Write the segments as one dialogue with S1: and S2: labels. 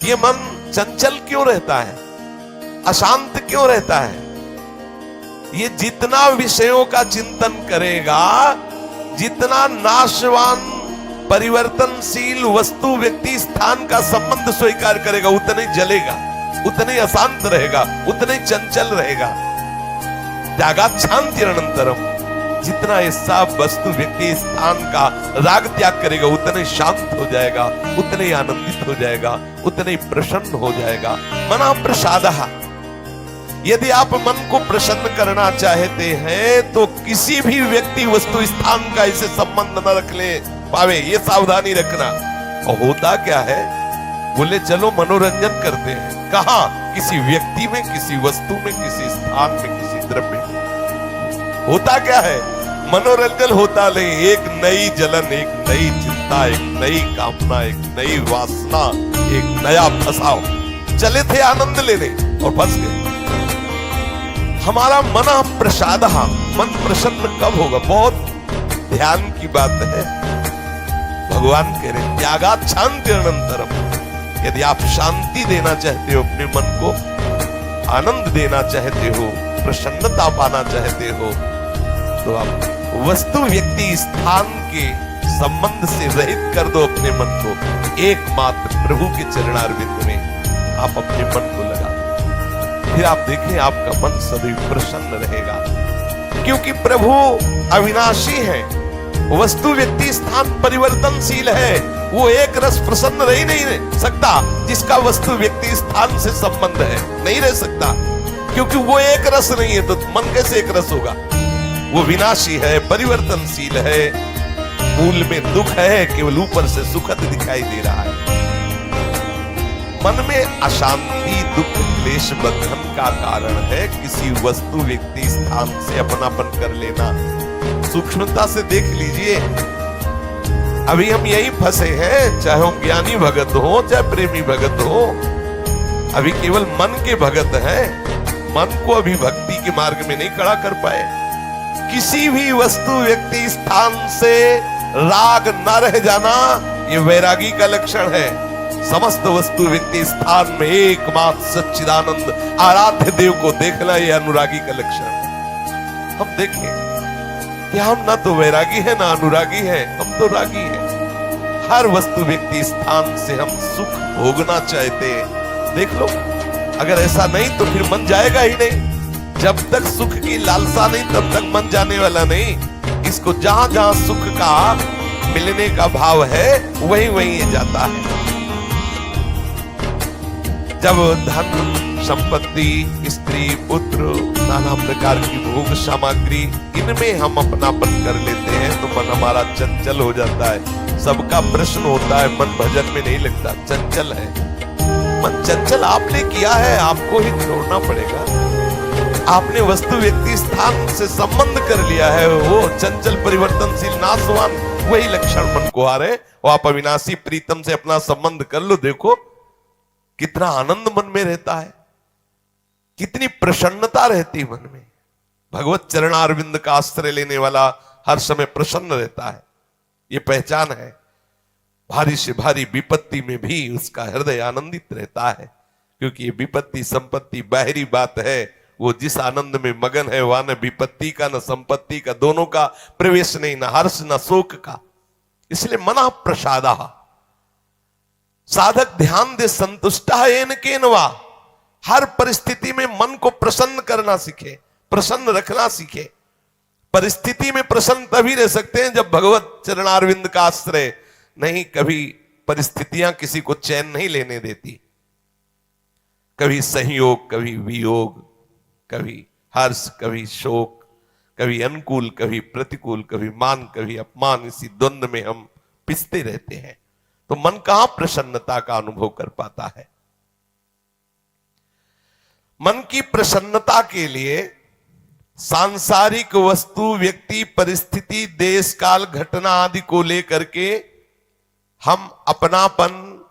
S1: ये मन चंचल क्यों रहता है, अशांत क्यों रहता है? ये जितना विषयों का चिंतन करेगा, जितना नाशवान परिवर्तनशील वस्तु व्यक्ति स्थान का संबंध स्वीकार करेगा, उतना ही जलेगा, उतना ही अशांत रहेगा, उतना ही चंचल रहेगा। त्यागात् शान्तिरनन्तरम्, जितना ऐसा वस्तु व्यक्ति स्थान का राग त्याग करेगा, उतना ही शांत हो जाएगा, उतना ही आनंदित हो जाएगा, उतना ही प्रसन्न हो जाएगा। मना प्रसादः। यदि आप मन को प्रसन्न करना चाहते हैं तो किसी भी व्यक्ति वस्तु स्थान का इसे संबंध न रख ले पावे, ये सावधानी रखना। और होता क्या है, बोले चलो मनोरंजन करते हैं, कहां? किसी व्यक्ति में, किसी वस्तु में, किसी स्थान में, किसी द्रव्य में। होता क्या है, मनोरंजन होता नहीं, एक नई जलन, एक नई चिंता, एक नई कामना, एक नई वासना, एक नया फसाव। चले थे आनंद लेने और फंस गए। हमारा मन प्रसाद, मन प्रसन्न कब होगा? बहुत ध्यान की बात है। भगवान कह रहे त्यागात् शान्तिरनन्तरम्। यदि आप शांति देना चाहते हो अपने मन को, आनंद देना चाहते हो, प्रसन्नता पाना चाहते हो, तो आप वस्तु व्यक्ति स्थान के संबंध से रहित कर दो अपने मन को। एकमात्र प्रभु के चरणारविंद में आप अपने मन को लगा, फिर आप देखें आपका मन सदैव प्रसन्न रहेगा। क्योंकि प्रभु अविनाशी है, वस्तु व्यक्ति स्थान परिवर्तनशील है। वो एक रस प्रसन्न रह ही नहीं सकता जिसका वस्तु व्यक्ति स्थान से संबंध है, नहीं रह सकता। क्योंकि वो एक रस नहीं है तो मन कैसे एक रस होगा? वो विनाशी है, परिवर्तनशील है, मूल में दुख है, केवल ऊपर से सुखद दिखाई दे रहा है। मन में अशांति, दुख, क्लेश, बंधन का कारण है किसी वस्तु व्यक्ति स्थान से अपनापन कर लेना। सूक्ष्मता से देख लीजिए, अभी हम यही फंसे हैं, चाहे हम ज्ञानी भगत हो, चाहे प्रेमी भगत हो, अभी केवल मन के भगत हैं। मन को अभी भक्ति के मार्ग में नहीं खड़ा कर पाए। किसी भी वस्तु व्यक्ति स्थान से राग न रह जाना, ये वैरागी का लक्षण है। समस्त वस्तु व्यक्ति स्थान में एकमात्र सच्चिदानंद आराध्य देव को देखना, ये अनुरागी का लक्षण है। हम देखें कि हम ना तो वैरागी है ना अनुरागी है, हम तो रागी हैं। हर वस्तु व्यक्ति स्थान से हम सुख भोगना चाहते हैं। देख लो, अगर ऐसा नहीं तो फिर मन जाएगा ही नहीं। जब तक सुख की लालसा नहीं तब तक मन जाने वाला नहीं। इसको जहां जहां सुख का मिलने का भाव है वहीं वहीं ये जाता है। जब धन संपत्ति, स्त्री, पुत्र, नाना प्रकार की भोग सामग्री, इनमें हम अपनापन कर लेते हैं तो मन हमारा चंचल हो जाता है। सबका प्रश्न होता है, मन भजन में नहीं लगता, चंचल है। मन चंचल आपने किया है, आपको ही छोड़ना पड़ेगा। आपने वस्तु व्यक्ति स्थान से संबंध कर लिया है, वो चंचल परिवर्तनशील नाशवान, वही लक्षण मन को आ रहे। और आप अविनाशी प्रीतम से अपना संबंध कर लो, देखो कितना आनंद मन में रहता है, कितनी प्रसन्नता रहती मन में। भगवत चरणारविंद का आश्रय लेने वाला हर समय प्रसन्न रहता है, ये पहचान है। भारी से भारी विपत्ति में भी उसका हृदय आनंदित रहता है, क्योंकि ये विपत्ति संपत्ति बाहरी बात है। वो जिस आनंद में मगन है वहां न विपत्ति का न संपत्ति का, दोनों का प्रवेश नहीं, न हर्ष न शोक का। इसलिए मनः प्रसादः। साधक ध्यान दे संतुष्टः येन केनवा। हर परिस्थिति में मन को प्रसन्न करना सीखे, प्रसन्न रखना सीखे। परिस्थिति में प्रसन्न तभी रह सकते हैं जब भगवत चरणारविंद का आश्रय नहीं। कभी परिस्थितियां किसी को चैन नहीं लेने देती। कभी संयोग, कभी वियोग, कभी हर्ष, कभी शोक, कभी अनुकूल, कभी प्रतिकूल, कभी मान, कभी अपमान, इसी द्वंद्व में हम पिसते रहते हैं। तो मन कहां प्रसन्नता का अनुभव कर पाता है? मन की प्रसन्नता के लिए सांसारिक वस्तु, व्यक्ति, परिस्थिति, देश काल, घटना आदि को लेकर के हम अपनापन,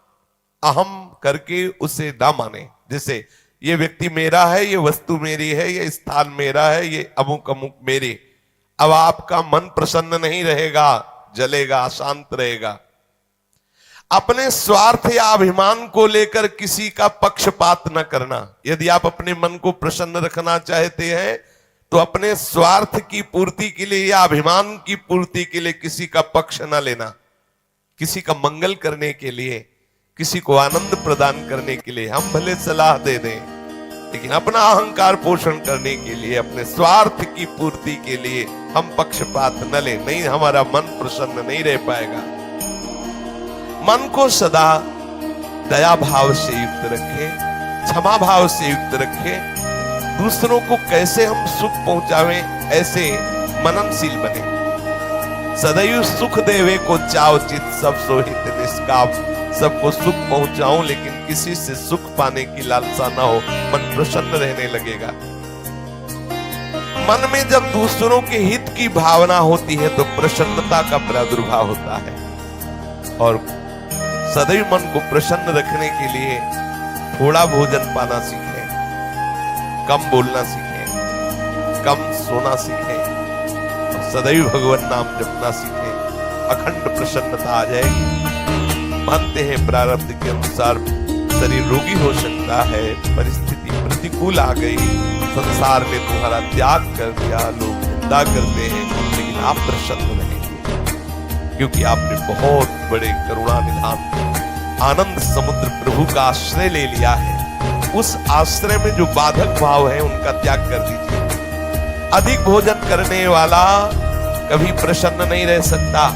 S1: अहम करके उसे ना माने। जैसे ये व्यक्ति मेरा है, ये वस्तु मेरी है, ये स्थान मेरा है, ये अमुक अमुक मेरे। अब आपका मन प्रसन्न नहीं रहेगा, जलेगा, अशांत रहेगा। अपने स्वार्थ या अभिमान को लेकर किसी का पक्षपात न करना। यदि आप अपने मन को प्रसन्न रखना चाहते हैं तो अपने स्वार्थ की पूर्ति के लिए या अभिमान की पूर्ति के लिए किसी का पक्ष न लेना। किसी का मंगल करने के लिए, किसी को आनंद प्रदान करने के लिए हम भले सलाह दे दें, लेकिन अपना अहंकार पोषण करने के लिए, अपने स्वार्थ की पूर्ति के लिए हम पक्षपात न लें। नहीं, हमारा मन प्रसन्न नहीं रह पाएगा। मन को सदा दया भाव से युक्त रखें, क्षमा भाव से युक्त रखें। दूसरों को कैसे हम सुख पहुंचावें, ऐसे मननशील बने। सदैव सुख देवे को चाव चित, सब सोहित निष्काम। सबको सुख पहुंचाऊं लेकिन किसी से सुख पाने की लालसा ना हो, मन प्रसन्न रहने लगेगा। मन में जब दूसरों के हित की भावना होती है तो प्रसन्नता का प्रादुर्भाव होता है। और सदैव मन को प्रसन्न रखने के लिए थोड़ा भोजन पाना सीखें, कम बोलना सीखें, कम सोना सीखें, और सदैव भगवान नाम जपना सीखें। अखंड प्रसन्नता आ जाएगी। मानते हैं प्रारब्ध के अनुसार शरीर रोगी हो सकता है, परिस्थिति प्रतिकूल आ गई, संसार ने तुम्हारा त्याग कर दिया, लोग निंदा करते हैं, लेकिन आप प्रसन्न रहेंगे क्योंकि आपने बहुत बड़े करुणा निधान आनंद समुद्र प्रभु का आश्रय ले लिया है। उस आश्रय में जो बाधक भाव है उनका त्याग कर दीजिए। अधिक भोजन करने वाला कभी प्रसन्न नहीं रह सकता।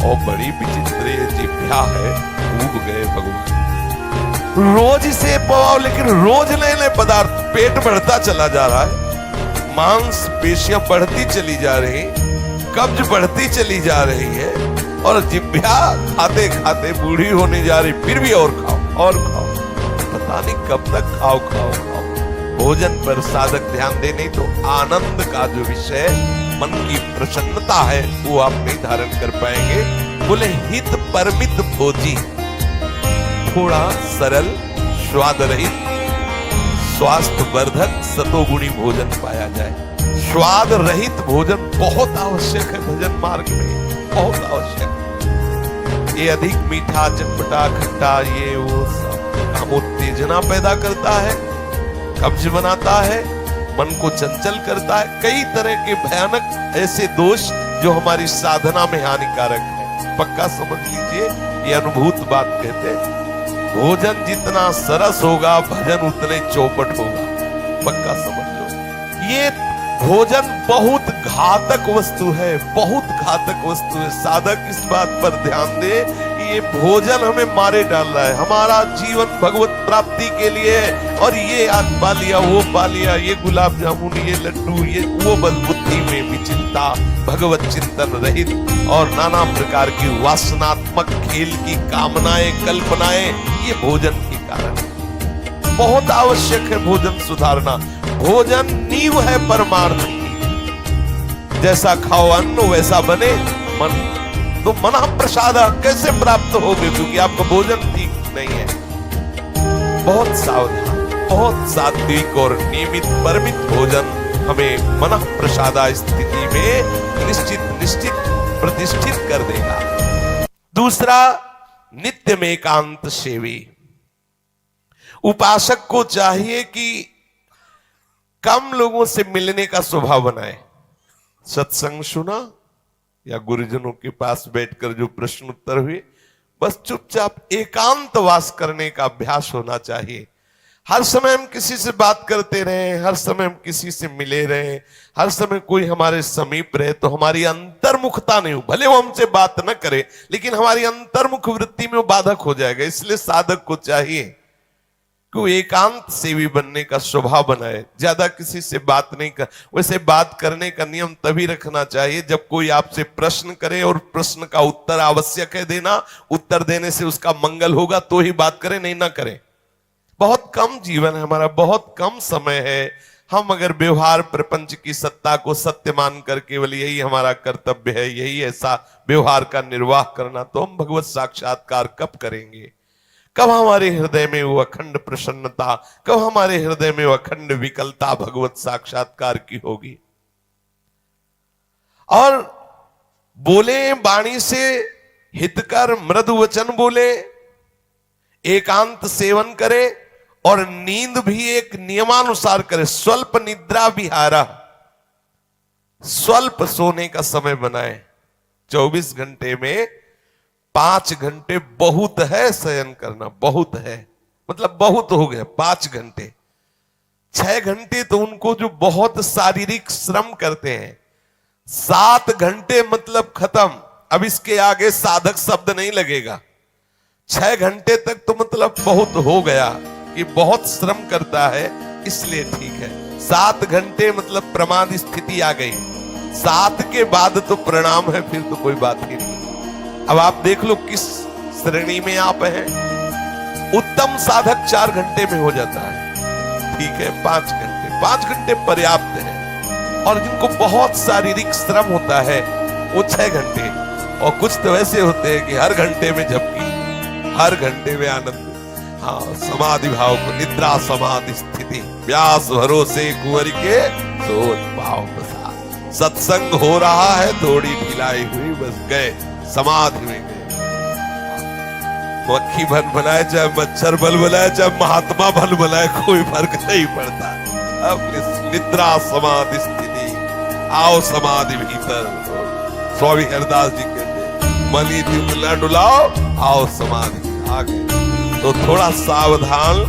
S1: और बड़ी विचित्र ये जिह्वा है, डूब गए भगवान। रोज इसे पवाओ, लेकिन रोज नए नए पदार्थ, पेट बढ़ता चला जा रहा है, मांस पेशियां बढ़ती चली जा रही, कब्ज बढ़ती चली जा रही है, और जिह्वा खाते खाते बूढ़ी होने जा रही, फिर भी और खाओ और खाओ। पता नहीं कब तक खाओ खाओ खाओ। भोजन पर साधक ध्यान दे, नहीं तो आनंद का जो विषय मन की प्रसन्नता है वो आप नहीं धारण कर पाएंगे। बोले हित परमित भोजी, थोड़ा सरल, स्वाद रहित, स्वास्थ्य वर्धक सतोगुणी भोजन पाया जाए। स्वाद रहित भोजन बहुत आवश्यक है भजन मार्ग में, बहुत आवश्यक। ये अधिक मीठा, चटपटा, खट्टा, ये वो सब कामोत्तेजना पैदा करता है, कब्ज बनाता है, मन को चंचल करता है। कई तरह के भयानक ऐसे दोष जो हमारी साधना में हानिकारक है। पक्का समझ लीजिए, ये अनुभूत बात कहते हैं। भोजन जितना सरस होगा, भजन उतने चौपट होगा। पक्का समझ लो, ये भोजन बहुत घातक वस्तु है, बहुत घातक वस्तु है। साधक इस बात पर ध्यान दे, ये भोजन हमें मारे डाल रहा है। हमारा जीवन भगवत प्राप्ति के लिए, और ये आज पा लिया, वो पा लिया, ये गुलाब जामुन, ये लड्डू, ये वो, बस बुद्धि में विचिलता, भगवत चिंतन रहित और नाना प्रकार की वासनात्मक खेल की कामनाएं, कल्पनाएं, ये भोजन के कारण। बहुत आवश्यक है भोजन सुधारना। भोजन नींव है परमार्थ की। जैसा खाओ अन्न वैसा बने मन। तो मना प्रसाद कैसे प्राप्त होगे, क्योंकि आपका भोजन ठीक नहीं है। बहुत सावधान, बहुत सात्विक और नियमित परमित भोजन हमें मन प्रसाद स्थिति में निश्चित प्रतिष्ठित कर देगा। दूसरा, नित्य में एकांत सेवी। उपासक को चाहिए कि कम लोगों से मिलने का स्वभाव बनाए। सत्संग सुना या गुरुजनों के पास बैठकर जो प्रश्न उत्तर हुए, बस चुपचाप एकांत वास करने का अभ्यास होना चाहिए। हर समय हम किसी से बात करते रहे, हर समय हम किसी से मिले रहे, हर समय कोई हमारे समीप रहे, तो हमारी अंतर्मुखता नहीं हो। भले वो हमसे बात न करे, लेकिन हमारी अंतर्मुख वृत्ति में वो बाधक हो जाएगा। इसलिए साधक को चाहिए कि एकांत सेवी बनने का स्वभाव बनाए, ज्यादा किसी से बात नहीं कर। वैसे बात करने का नियम तभी रखना चाहिए जब कोई आपसे प्रश्न करे और प्रश्न का उत्तर आवश्यक है देना, उत्तर देने से उसका मंगल होगा, तो ही बात करें, नहीं ना करें। बहुत कम जीवन है हमारा, बहुत कम समय है। हम अगर व्यवहार प्रपंच की सत्ता को सत्य मान कर केवल यही हमारा कर्तव्य है, यही ऐसा व्यवहार का निर्वाह करना, तो हम भगवत साक्षात्कार कब करेंगे? कब हमारे हृदय में वो अखंड प्रसन्नता, कब हमारे हृदय में वो अखंड विकलता भगवत साक्षात्कार की होगी? और बोले वाणी से हितकर मृदु वचन बोले, एकांत सेवन करे और नींद भी एक नियमानुसार करे। स्वल्प निद्रा विहारा, स्वल्प सोने का समय बनाए। 24 घंटे में 5 घंटे बहुत है शयन करना, बहुत है, मतलब बहुत हो गया 5 घंटे। 6 घंटे तो उनको जो बहुत शारीरिक श्रम करते हैं, 7 घंटे मतलब खत्म। अब इसके आगे साधक शब्द नहीं लगेगा। 6 घंटे तक तो मतलब बहुत हो गया कि बहुत श्रम करता है, इसलिए ठीक है। 7 घंटे मतलब प्रमाद स्थिति आ गई। 7 के बाद तो प्रणाम है, फिर तो कोई बात ही नहीं। अब आप देख लो किस श्रेणी में आप हैं। उत्तम साधक 4 घंटे में हो जाता है, ठीक है। 5 घंटे पर्याप्त है। और जिनको बहुत शारीरिक श्रम होता है वो 6 घंटे। और कुछ तो ऐसे होते हैं कि हर घंटे में झपकी, हर घंटे में आनंद। हाँ, समाधि भाव को, निद्रा समाधि स्थिति, व्यास भरोसे कुंवर के सोच भाव प्रसाद। सत्संग हो रहा है, थोड़ी ढिलाई हुई, बस गए समाधि में गए। मक्खी बन बनाए चाहे मच्छर बल बनाए चाहे महात्मा बल बनाए, कोई फर्क नहीं पड़ता। अब निद्रा समाधि स्थिति, आओ समाधि भीतर। स्वामी हरदास जी कहते मनी न डुलाओ, आओ समाधि आगे। तो थोड़ा सावधान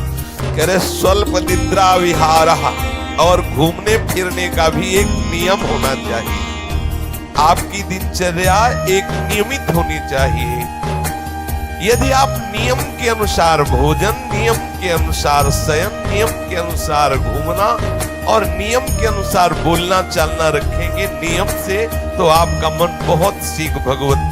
S1: करे। स्वल्प निद्रा विहारा, और घूमने फिरने का भी एक नियम होना चाहिए। आपकी दिनचर्या एक नियमित होनी चाहिए। यदि आप नियम के अनुसार भोजन, नियम के अनुसार शयन, नियम के अनुसार घूमना और नियम के अनुसार बोलना चालना रखेंगे नियम से, तो आपका मन बहुत शीघ्र भगवत